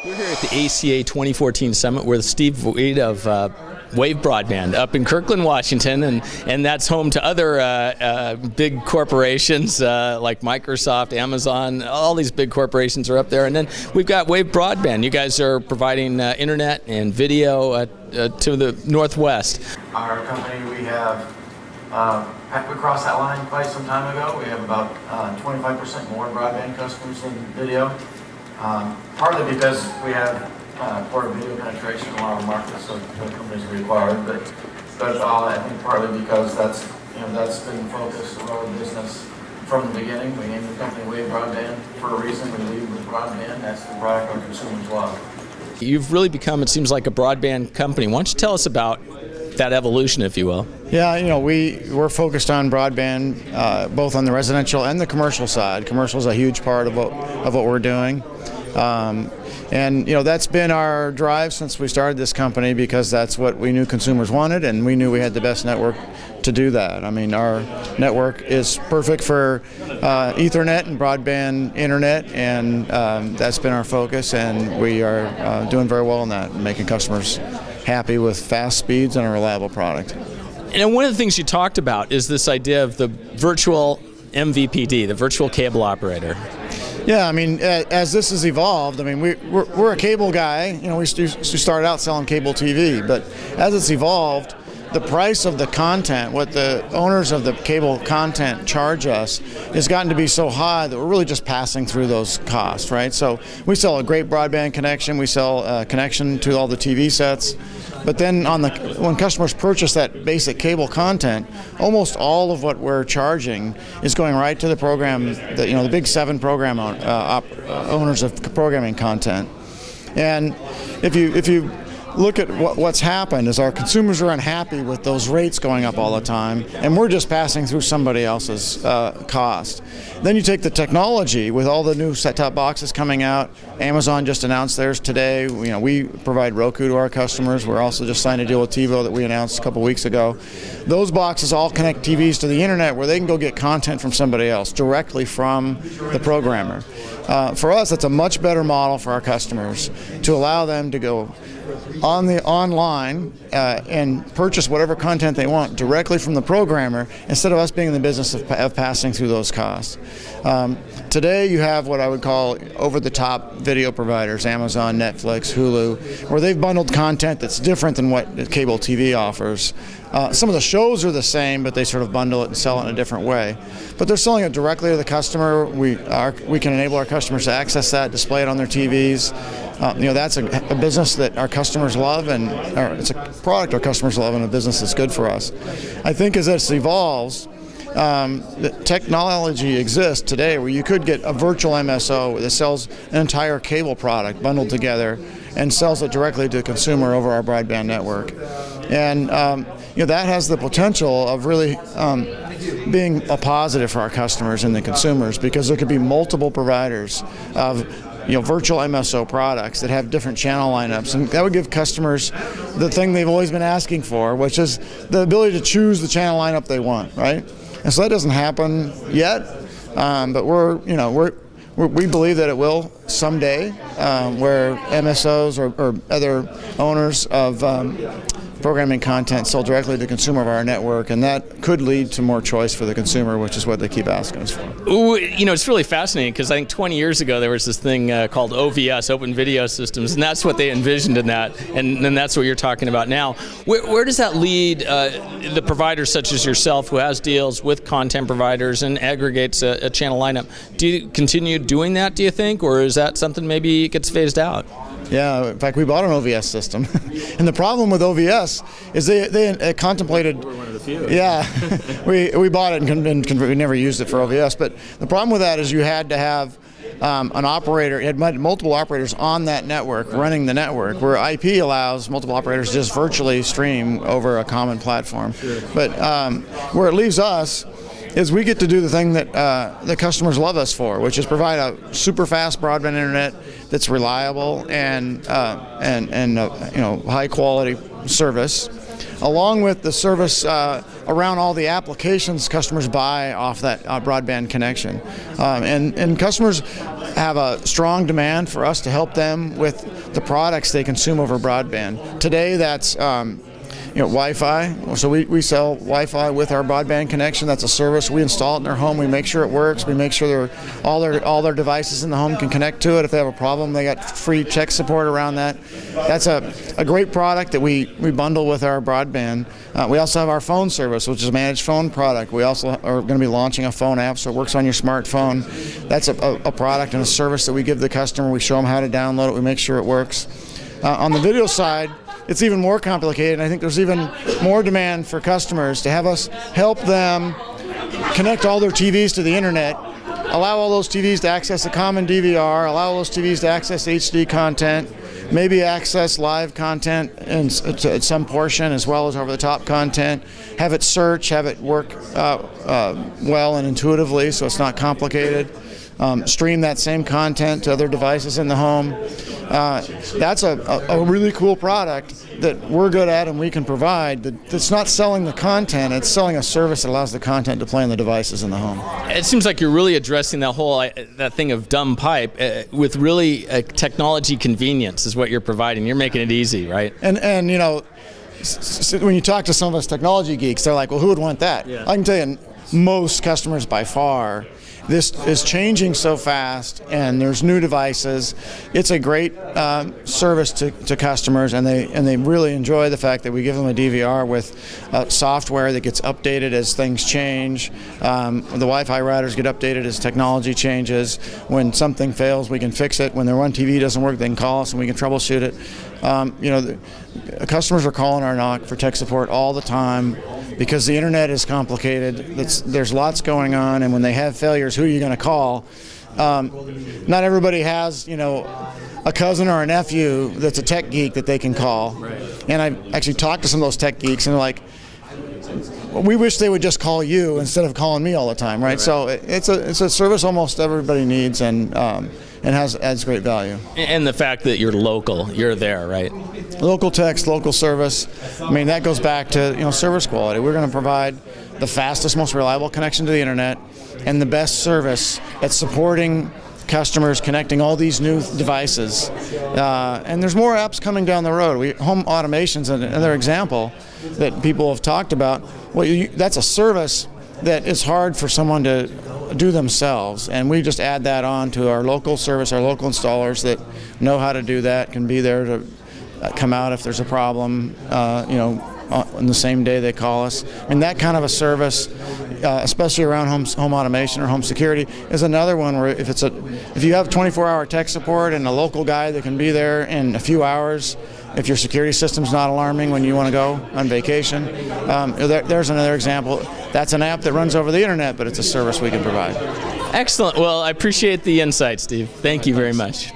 We're here at the ACA 2014 Summit with Steve Voigt of Wave Broadband up in Kirkland, Washington, and that's home to other big corporations like Microsoft, Amazon. All these big corporations are up there, and then we've got Wave Broadband. You guys are providing internet and video to the Northwest. Our company, we have we crossed that line quite some time ago. We have about 25% more broadband customers than video. Partly because we have port video penetration in a lot of markets, so the companies are required, but I think partly because that's been the focus of our business from the beginning. We named the company Wave Broadband for a reason. We lead with broadband. That's the product our consumers love. You've really become, it seems like, a broadband company. Why don't you tell us about that evolution, if you will? Yeah, we're focused on broadband both on the residential and the commercial side. Commercial is a huge part of what we're doing. And that's been our drive since we started this company, because that's what we knew consumers wanted, and we knew we had the best network to do that. I mean, our network is perfect for Ethernet and broadband internet, and that's been our focus, and we are doing very well in that, making customers happy with fast speeds and a reliable product. And one of the things you talked about is this idea of the virtual MVPD, the virtual cable operator. Yeah, I mean, as this has evolved, I mean, we're a cable guy. We started out selling cable TV, but as it's evolved, the price of the content, what the owners of the cable content charge us, has gotten to be so high that we're really just passing through those costs, right? So we sell a great broadband connection, we sell a connection to all the TV sets, but then when customers purchase that basic cable content, almost all of what we're charging is going right to the program, the big 7 program owners of programming content. And if you look at what's happened is our consumers are unhappy with those rates going up all the time, and we're just passing through somebody else's cost. Then you take the technology with all the new set-top boxes coming out. Amazon just announced theirs today. We provide Roku to our customers. We're also just signed a deal with TiVo that we announced a couple weeks ago. Those boxes all connect TVs to the internet, where they can go get content from somebody else directly from the programmer. For us, that's a much better model for our customers, to allow them to go online and purchase whatever content they want directly from the programmer, instead of us being in the business of passing through those costs. Today you have what I would call over-the-top video providers, Amazon, Netflix, Hulu, where they've bundled content that's different than what cable TV offers. Some of the shows are the same, but they sort of bundle it and sell it in a different way. But they're selling it directly to the customer. We can enable our customers to access that, display it on their TVs. That's a business that our customers love, and it's a product our customers love, and a business that's good for us. I think as this evolves, the technology exists today where you could get a virtual MSO that sells an entire cable product bundled together and sells it directly to the consumer over our broadband network. And that has the potential of really being a positive for our customers and the consumers, because there could be multiple providers of virtual MSO products that have different channel lineups, and that would give customers the thing they've always been asking for, which is the ability to choose the channel lineup they want, right? And so that doesn't happen yet, but we believe that it will someday, where MSOs or other owners of programming content sold directly to the consumer of our network, and that could lead to more choice for the consumer, which is what they keep asking us for. Ooh, it's really fascinating, because I think 20 years ago there was this thing called OVS, Open Video Systems, and that's what they envisioned in that, and then that's what you're talking about now. Where does that lead the providers such as yourself, who has deals with content providers and aggregates a channel lineup? Do you continue doing that, do you think, or is that something maybe gets phased out? Yeah, in fact, we bought an OVS system, and the problem with OVS is they contemplated. We're one of the few. Yeah, we bought it and we never used it for OVS. But the problem with that is you had to have an operator. It had multiple operators on that network running the network, where IP allows multiple operators to just virtually stream over a common platform. Sure. But where it leaves us is we get to do the thing that the customers love us for, which is provide a super fast broadband internet that's reliable and high quality service. along with the service around all the applications customers buy off that broadband connection. And customers have a strong demand for us to help them with the products they consume over broadband. Today, that's Wi-Fi. So we sell Wi-Fi with our broadband connection. That's a service. We install it in their home. We make sure it works. We make sure all their devices in the home can connect to it. If they have a problem, they got free tech support around that. That's a great product that we bundle with our broadband. We also have our phone service, which is a managed phone product. We also are going to be launching a phone app, so it works on your smartphone. That's a product and a service that we give the customer. We show them how to download it. We make sure it works. On the video side, it's even more complicated, and I think there's even more demand for customers to have us help them connect all their TVs to the internet, allow all those TVs to access a common DVR, allow all those TVs to access HD content, maybe access live content at some portion as well as over-the-top content, have it search, have it work well and intuitively so it's not complicated. Stream that same content to other devices in the home. That's a really cool product that we're good at and we can provide. That's not selling the content, it's selling a service that allows the content to play on the devices in the home. It seems like you're really addressing that thing of dumb pipe with really technology convenience is what you're providing. You're making it easy, right? And when you talk to some of us technology geeks, they're like, well, who would want that? Yeah. I can tell you, most customers by far, this is changing so fast, and there's new devices. It's a great service to customers, and they really enjoy the fact that we give them a DVR with software that gets updated as things change. The Wi-Fi routers get updated as technology changes. When something fails, we can fix it. When their one TV doesn't work, they can call us and we can troubleshoot it. Customers are calling our NOC for tech support all the time because the internet is complicated. There's lots going on, and when they have failures, who are you going to call? Not everybody has, a cousin or a nephew that's a tech geek that they can call. Right. And I actually talked to some of those tech geeks, and they're like, we wish they would just call you instead of calling me all the time, right? So it's a service almost everybody needs, and adds great value. And the fact that you're local, you're there, right? Local text, local service. I mean, that goes back to service quality. We're going to provide the fastest, most reliable connection to the internet and the best service at supporting customers connecting all these new devices. And there's more apps coming down the road. Home automation's another example that people have talked about. Well, that's a service that is hard for someone to do themselves, and we just add that on to our local service. Our local installers that know how to do that can be there to come out if there's a problem, on the same day they call us. And that kind of a service, especially around home automation or home security, is another one where if you have 24-hour tech support and a local guy that can be there in a few hours, if your security system's not alarming when you want to go on vacation, there's another example. That's an app that runs over the internet, but it's a service we can provide. Excellent. Well, I appreciate the insight, Steve. Thank you very much.